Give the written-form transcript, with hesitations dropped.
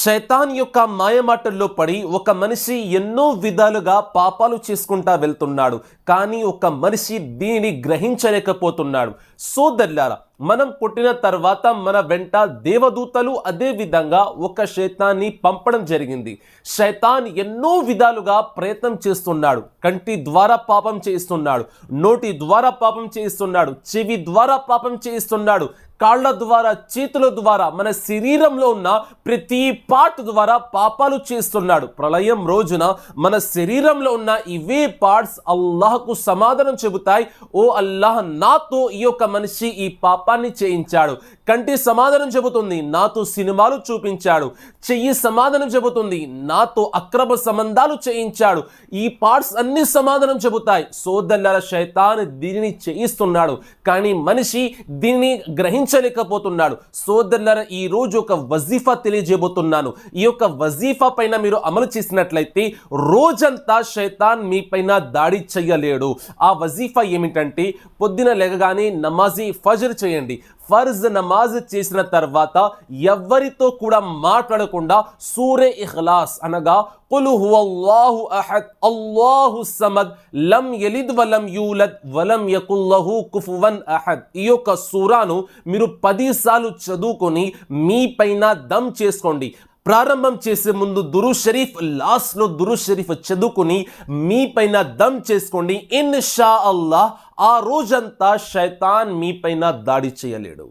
శైతాన్ యొక్క మాయమాటల్లో పడి ఒక మనిషి ఎన్నో విధాలుగా పాపాలు చేసుకుంటా వెళ్తున్నాడు. కానీ ఒక మనిషి దీనిని గ్రహించలేకపోతున్నాడు. సోదరులారా, మనం పుట్టిన తర్వాత మన వెంట దేవదూతలు అదే విధంగా ఒక శైతాన్ని పంపడం జరిగింది. శైతాన్ ఎన్నో విధాలుగా ప్రయత్నం చేస్తున్నాడు. కంటి ద్వారా పాపం చేస్తున్నాడు, నోటి ద్వారా పాపం చేస్తున్నాడు, చెవి ద్వారా పాపం చేస్తున్నాడు, కాళ్ళ ద్వారా, చేతుల ద్వారా, మన శరీరంలో ఉన్న ప్రతి పార్ట్ ద్వారా పాపాలు చేస్తున్నాడు. ప్రళయం రోజున మన శరీరంలో ఉన్న ఇవే పార్ట్స్ అల్లాహకు సమాధానం చెబుతాయి, ఓ అల్లాహ్, నాతో ఈ యొక్క మనిషి ఈ పాపాన్ని చేయించాడు. కంటి సమాధానం చెబుతుంది, నాతో సినిమాలు చూపించాడు. చెయ్యి సమాధానం చెబుతుంది, నాతో అక్రమ సంబంధాలు చేయించాడు. ఈ పార్ట్స్ అన్ని సమాధానం చెబుతాయి. సోదరుల, శైతాన్ దీనిని చేయిస్తున్నాడు, కానీ మనిషి దీనిని గ్రహించలేకపోతున్నాడు. సోదరులారా, ఈ రోజు ఒక వజీఫా తెలియజేయబోతున్నాను. ఈ యొక్క వజీఫా పైన మీరు అమలు చేసినట్లయితే రోజంతా శైతాన్ మీ పైన దాడి చెయ్యలేడు. ఆ వజీఫా ఏమిటంటే, పొద్దున లేగగానే నమాజీ ఫజ్ర్ చేయండి. ఫర్జ్ నమాజ్ చేసిన తర్వాత ఎవరితో కూడా మాట్లాడకుండా సూరే ఇఖ్లాస్ అనగా ఖుల్ హువల్లాహు అహద్ అల్లాహు సమద్ లం యలిద్ వలం యూలద్ వలం యకుల్ లహు కుఫువన్ అహద్, ఈ యొక్క సూరాను మీరు 10 సార్లు చదువుకొని మీ పైన దమ్ చేసుకోండి. ప్రారంభం చేసే ముందు దురూద్ షరీఫ్, లాస్ట్లో దురూద్ షరీఫ్ చదువుకుని మీ పైన దమ్ చేసుకోండి. ఇన్షా అల్లాహ్ ఆ రోజంతా శైతాన్ మీ పైన దాడి చేయలేడు.